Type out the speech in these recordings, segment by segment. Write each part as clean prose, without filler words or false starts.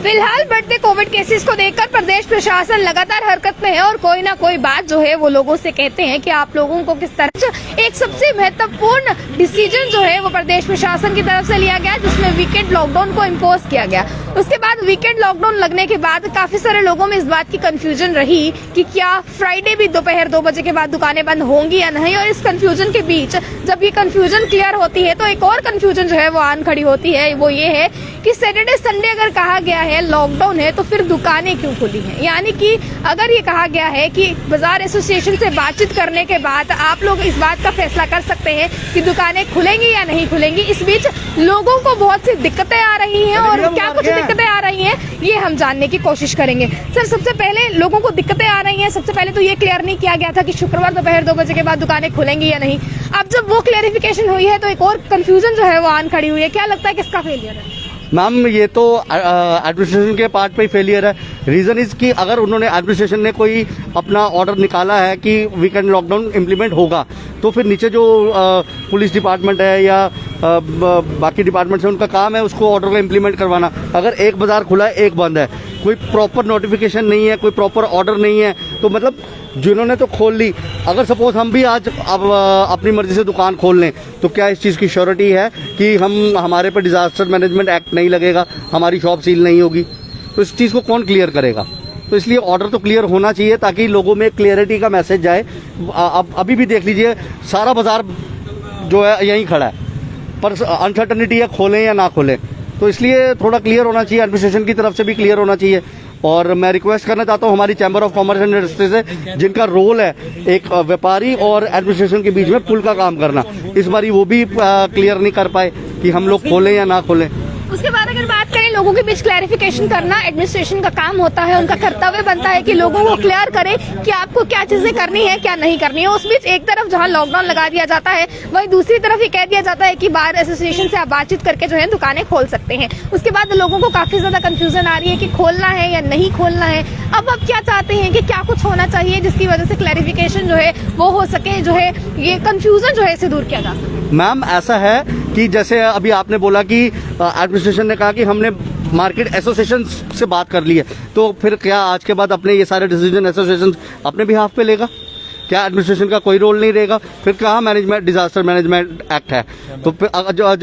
फिलहाल बढ़ते Covid cases को देखकर प्रदेश प्रशासन लगातार हरकत में है और कोई ना कोई बात जो है वो लोगों से कहते हैं कि आप लोगों को किस तरह। एक सबसे महत्वपूर्ण डिसीजन जो है वो प्रदेश प्रशासन की तरफ से लिया गया, जिसमें वीकेंड लॉकडाउन को इम्पोज किया गया। उसके बाद वीकेंड लॉकडाउन लगने के बाद काफी सारे लोगों में इस बात की कंफ्यूजन रही कि क्या फ्राइडे भी दोपहर 2 बजे के बाद दुकानें बंद होंगी या नहीं। और इस कंफ्यूजन के बीच जब ये कंफ्यूजन क्लियर होती है तो एक और कंफ्यूजन जो है वो आन खड़ी होती है, वो ये है कि सैटरडे संडे अगर कहा गया है लॉकडाउन है तो फिर दुकानें क्यों खुली हैं। यानी कि अगर ये कहा गया है कि बाजार एसोसिएशन से बातचीत करने के बाद आप लोग इस बात का फैसला कर सकते हैं कि दुकानें खुलेंगी या नहीं खुलेंगी, इस बीच लोगों को बहुत सी दिक्कतें आ रही हैं और क्या कुछ दिक्कतें आ रही हैं ये हम जानने की कोशिश करेंगे। सर, सबसे पहले लोगों को दिक्कतें आ रही हैं, सबसे पहले तो ये क्लियर नहीं किया गया था कि शुक्रवार दोपहर 2 बजे के बाद दुकानें खुलेंगी या नहीं। अब जब वो क्लेरिफिकेशन हुई है तो एक और कंफ्यूजन जो है वो आन खड़ी हुई है। क्या लगता है किसका फेलियर है? मैम, ये तो एडमिनिस्ट्रेशन के पार्ट पे ही फेलियर है। रीजन इज कि अगर उन्होंने एडमिनिस्ट्रेशन ने कोई अपना ऑर्डर निकाला है कि वीकेंड लॉकडाउन इम्प्लीमेंट होगा, तो फिर नीचे जो पुलिस डिपार्टमेंट है या बाकी डिपार्टमेंट है, उनका काम है उसको ऑर्डर को इम्प्लीमेंट करवाना। अगर एक बाजार खुला है एक बंद है, कोई प्रॉपर नोटिफिकेशन नहीं है, कोई प्रॉपर ऑर्डर नहीं है, तो मतलब जिन्होंने तो खोल ली, अगर सपोज हम भी आज अब अपनी मर्जी से दुकान खोल लें तो क्या इस चीज़ की श्योरिटी है कि हमारे पर डिजास्टर मैनेजमेंट एक्ट नहीं लगेगा, हमारी शॉप सील नहीं होगी? तो इस चीज़ को कौन क्लियर करेगा? तो इसलिए ऑर्डर तो क्लियर होना चाहिए ताकि लोगों में क्लियरिटी का मैसेज जाए। अब अभी भी देख लीजिए, सारा बाजार जो है यहीं खड़ा है, पर अनसर्टनिटी है खोलें या ना खोलें। तो इसलिए थोड़ा क्लियर होना चाहिए, एडमिनिस्ट्रेशन की तरफ से भी क्लियर होना चाहिए। और मैं रिक्वेस्ट करना चाहता हूँ हमारी chamber of commerce and industry से, जिनका रोल है एक व्यापारी और एडमिनिस्ट्रेशन के बीच में पुल का काम करना, इस बारी वो भी क्लियर नहीं कर पाए कि हम लोग खोलें या ना खोलें। उसके बाद अगर बात करें लोगों के बीच क्लैरिफिकेशन करना एडमिनिस्ट्रेशन का काम होता है, उनका कर्तव्य बनता है कि लोगों को क्लियर करे कि आपको क्या चीजें करनी है क्या नहीं करनी है। उस बीच एक तरफ जहां लॉकडाउन लगा दिया जाता है, वहीं दूसरी तरफ ये कह दिया जाता है कि बार एसोसिएशन से आप बातचीत करके जो है दुकानें खोल सकते हैं। उसके बाद लोगों को काफी ज्यादा कंफ्यूजन आ रही है कि खोलना है या नहीं खोलना है। अब आप क्या चाहते हैं कि क्या कुछ होना चाहिए जिसकी वजह से क्लैरिफिकेशन जो है वो हो सके, जो है ये कंफ्यूजन जो है इसे दूर किया जा सके? मैम, ऐसा है कि जैसे अभी आपने बोला कि एडमिनिस्ट्रेशन ने कहा कि हमने मार्केट एसोसिएशन से बात कर ली है, तो फिर क्या आज के बाद अपने ये सारे डिसीजन एसोसिएशन अपने बिहाफ पे लेगा? क्या एडमिनिस्ट्रेशन का कोई रोल नहीं रहेगा? फिर कहाँ मैनेजमेंट, डिजास्टर मैनेजमेंट एक्ट है? तो फिर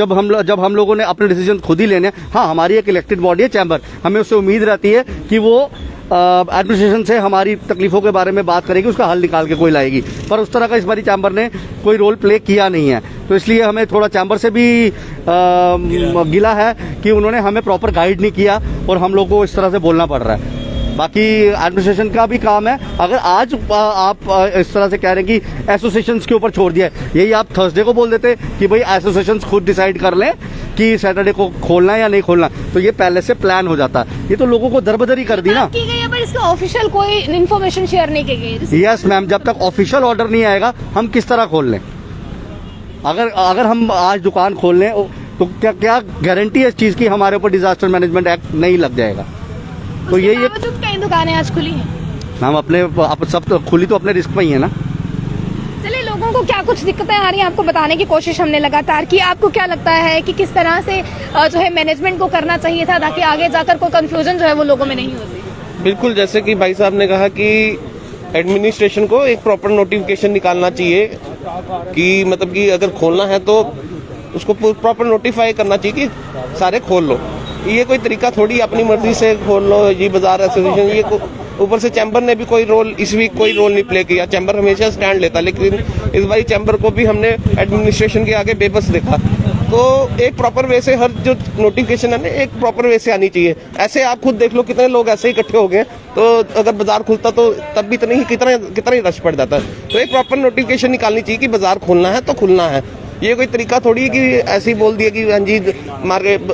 जब हम लोगों ने अपने डिसीजन खुद ही लेने, हाँ हमारी एक इलेक्टेड बॉडी है चैम्बर, हमें उससे उम्मीद रहती है कि वो एडमिनिस्ट्रेशन से हमारी तकलीफों के बारे में बात करेगी, उसका हल निकाल के कोई लाएगी। पर उस तरह का इस बारी चैम्बर ने कोई रोल प्ले किया नहीं है, तो इसलिए हमें थोड़ा चैम्बर से भी गिला है कि उन्होंने हमें प्रॉपर गाइड नहीं किया और हम लोग को इस तरह से बोलना पड़ रहा है। बाकी एडमिनिस्ट्रेशन का भी काम है। अगर आज आप इस तरह से कह रहे हैं कि एसोसिएशंस के ऊपर छोड़ दिया है, यही आप थर्सडे को बोल देते कि भाई एसोसिएशंस खुद डिसाइड कर लें कि सैटरडे को खोलना है या नहीं खोलना, तो ये पहले से प्लान हो जाता। ये तो लोगों को दरबदरी कर दी ना। की गई है, पर इसका ऑफिशियल कोई इन्फॉर्मेशन शेयर नहीं की गई। यस मैम, जब तक ऑफिशियल ऑर्डर नहीं आएगा हम किस तरह खोल लें? अगर हम आज दुकान खोल लें तो क्या गारंटी है इस चीज की हमारे ऊपर डिजास्टर मैनेजमेंट एक्ट नहीं लग जाएगा? तो ये कई दुकानें आज खुली हैं मैम, अपने सब तो खुली तो अपने रिस्क पे ही है ना। चलिए, लोगों को क्या कुछ दिक्कतें आ रही हैं आपको बताने की कोशिश हमने लगातार की। आपको क्या लगता है कि किस तरह से जो है मैनेजमेंट को करना चाहिए था ताकि आगे जाकर कोई कंफ्यूजन जो है वो लोगों में नहीं होती? बिल्कुल, जैसे कि भाई साहब ने कहा कि एडमिनिस्ट्रेशन को एक प्रॉपर नोटिफिकेशन निकालना चाहिए कि मतलब कि अगर खोलना है तो उसको प्रॉपर नोटिफाई करना चाहिए कि सारे खोल लो। ये कोई तरीका थोड़ी अपनी मर्जी से खोल लो जी बाजार एसोसिएशन। ये ऊपर से चैम्बर ने भी कोई रोल इस वीक कोई रोल नहीं प्ले किया। चैम्बर हमेशा स्टैंड लेता, लेकिन इस बार चैम्बर को भी हमने एडमिनिस्ट्रेशन के आगे बेबस देखा। तो एक प्रॉपर वे से हर जो नोटिफिकेशन है ना, एक प्रॉपर वे से आनी चाहिए। ऐसे आप खुद देख लो कितने लोग ऐसे ही इकट्ठे हो गए, तो अगर बाजार खुलता तो तब भी तो नहीं, कितना ही रश पड़ जाता है। तो एक प्रॉपर नोटिफिकेशन निकालनी चाहिए कि बाजार खुलना है तो खुलना है। ये कोई तरीका थोड़ी है कि ऐसे ही बोल दिया कि हाँ जी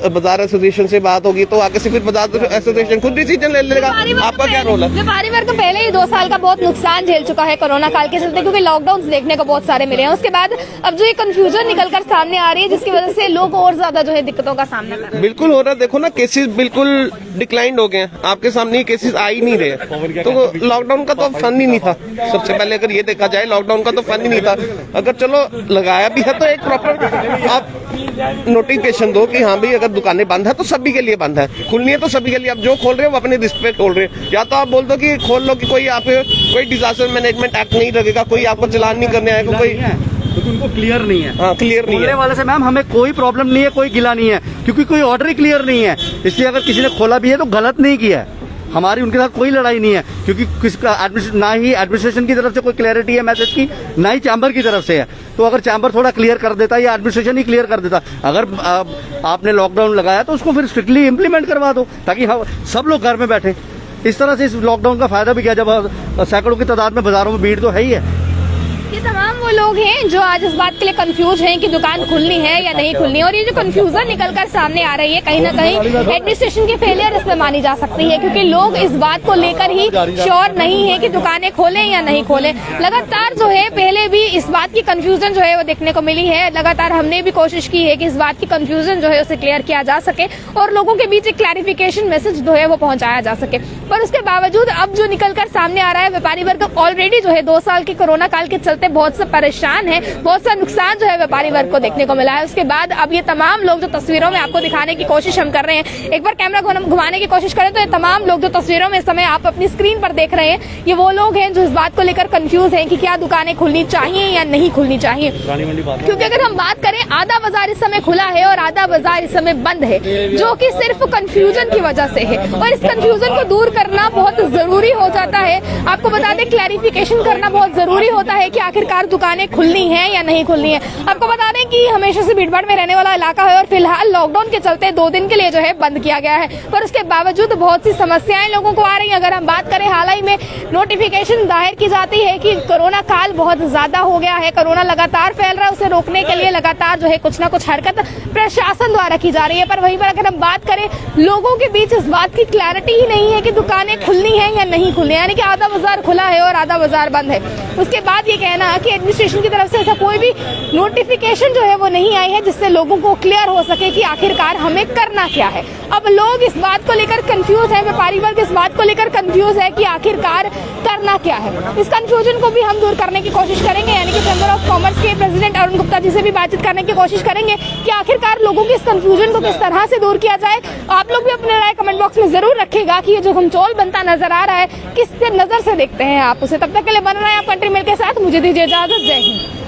बाजार एसोसिएशन से बात होगी तो आगे से फिर बाजार एसोसिएशन खुद डिसीजन ले लेगा। आपका क्या रोल है? व्यापारी वर्ग पहले ही 2 साल का बहुत नुकसान झेल चुका है कोरोना काल के चलते, क्योंकि लॉकडाउन देखने को बहुत सारे मिले हैं। उसके बाद अब जो ये कंफ्यूजन निकलकर सामने आ रही है, जिसकी वजह से लोग और ज्यादा जो है दिक्कतों का सामना कर रहे हैं। बिल्कुल हो रहा है, देखो ना केसेस बिल्कुल डिक्लाइंड हो गए हैं, आपके सामने केसेस आ ही नहीं रहे। तो लॉकडाउन का तो फन ही नहीं था। सबसे पहले अगर ये देखा जाए, लॉकडाउन का तो फन ही नहीं था। अगर चलो लगाया भी है तो एक एक प्रॉपर आप नोटिफिकेशन दो कि हाँ भाई अगर दुकानें बंद है तो सभी के लिए बंद है, खुलनी है तो सभी के लिए। आप जो खोल रहे हो वो अपने रिस्क पे खोल रहे हो, या तो आप बोल दो कि खोल लो कि कोई आप कोई डिजास्टर मैनेजमेंट एक्ट नहीं लगेगा, कोई आपको चालान नहीं करने आएगा, कोई क्योंकि उनको क्लियर नहीं है। हाँ क्लियर नहीं खोलने है। वाले से मैम हमें कोई प्रॉब्लम नहीं है, कोई गिला नहीं है, क्योंकि कोई ऑर्डर ही क्लियर नहीं है। इसलिए अगर किसी ने खोला भी है तो गलत नहीं किया है, हमारी उनके साथ कोई लड़ाई नहीं है, क्योंकि ना ही एडमिनिस्ट्रेशन की तरफ से कोई क्लैरिटी है मैसेज की, ना ही चैम्बर की तरफ से है। तो अगर चैम्बर थोड़ा क्लियर कर देता या एडमिनिस्ट्रेशन ही क्लियर कर देता, अगर आपने लॉकडाउन लगाया तो उसको फिर स्ट्रिक्टली इम्प्लीमेंट करवा दो, ताकि सब लोग घर में बैठे। इस तरह से इस लॉकडाउन का फायदा भी क्या, जब सैकड़ों की तादाद में बाजारों में भीड़ तो है ही है। ये तमाम वो लोग हैं जो आज इस बात के लिए कंफ्यूज हैं कि दुकान खुलनी है या नहीं खुलनी है, और ये जो कंफ्यूजन निकल कर सामने आ रही है कहीं ना कहीं एडमिनिस्ट्रेशन की फेलियर इसमें मानी जा सकती है, क्योंकि लोग इस बात को लेकर ही श्योर नहीं है कि दुकानें खोलें या नहीं खोलें। लगातार जो है पहले भी इस बात की कंफ्यूजन जो है वो देखने को मिली है, लगातार हमने भी कोशिश की है कि इस बात की कंफ्यूजन जो है उसे क्लियर किया जा सके और लोगों के बीच एक क्लैरिफिकेशन मैसेज जो है वो पहुंचाया जा सके। पर उसके बावजूद अब जो निकल कर सामने आ रहा है, व्यापारी वर्ग ऑलरेडी जो है 2 साल की कोरोना काल के चलते बहुत से परेशान है, बहुत सा नुकसान जो है व्यापारी वर्ग को देखने को मिला है। उसके बाद अब ये तमाम लोग जो तस्वीरों में आपको दिखाने की कोशिश हम कर रहे हैं, एक बार कैमरा घुमाने की कोशिश करें तो ये तमाम लोग जो तस्वीरों में इस समय आप अपनी स्क्रीन पर देख रहे हैं, ये वो लोग हैं जो इस बात को लेकर कंफ्यूज हैं कि क्या दुकानें खुलनी चाहिए या नहीं खुलनी चाहिए। क्योंकि अगर हम बात करें, आधा बाजार इस समय खुला है और आधा बाजार इस समय बंद है, जो कि सिर्फ कंफ्यूजन की वजह से है, और इस कंफ्यूजन को दूर करना बहुत जरूरी हो जाता है। आपको बता दें, क्लैरिफिकेशन करना बहुत जरूरी होता है कि आखिरकार दुकानें खुलनी है या नहीं खुलनी है। आपको बता दें कि हमेशा से भीड़भाड़ में रहने वाला इलाका है और फिलहाल लॉकडाउन के चलते 2 दिन के लिए जो है बंद किया गया है, पर उसके बावजूद बहुत सी समस्याएं लोगों को आ रही हैं। अगर हम बात करें, हाल ही में नोटिफिकेशन जाहिर की जाती है कि कोरोना काल बहुत ज्यादा हो गया है, कोरोना लगातार फैल रहा है, उसे रोकने के लिए लगातार जो है कुछ ना कुछ हरकत प्रशासन द्वारा की जा रही है। पर वहीं पर अगर हम बात करें, लोगों के बीच इस बात की क्लैरिटी ही नहीं है कि दुकानें खुलनी है या नहीं खुलनी है, यानी कि आधा बाजार खुला है और आधा बाजार बंद है। उसके बाद ये कहना कि एडमिनिस्ट्रेशन की तरफ से ऐसा कोई भी नोटिफिकेशन जो है वो नहीं आई है जिससे लोगों को क्लियर हो सके कि आखिरकार हमें करना क्या है। अब लोग इस बात को लेकर कंफ्यूज है, व्यापारी वर्ग इस बात को लेकर कंफ्यूज है कि आखिरकार करना क्या है। इस कंफ्यूजन को भी हम दूर करने की कोशिश करेंगे, यानी कि चैम्बर ऑफ कॉमर्स के प्रेसिडेंट अरुण गुप्ता जी से भी बातचीत करने की कोशिश करेंगे कि आखिरकार लोगों के इस कंफ्यूजन को किस तरह से दूर किया जाए। आप लोग भी अपने राय कमेंट बॉक्स में जरूर रखिएगा कि ये जो घमचोल बनता नजर आ रहा है, किस नजर से देखते हैं आप उसे। तब तक के लिए बन रहे हैं आप कंट्री मेल के साथ, मुझे दीजिए इजाजत। जय हिंद।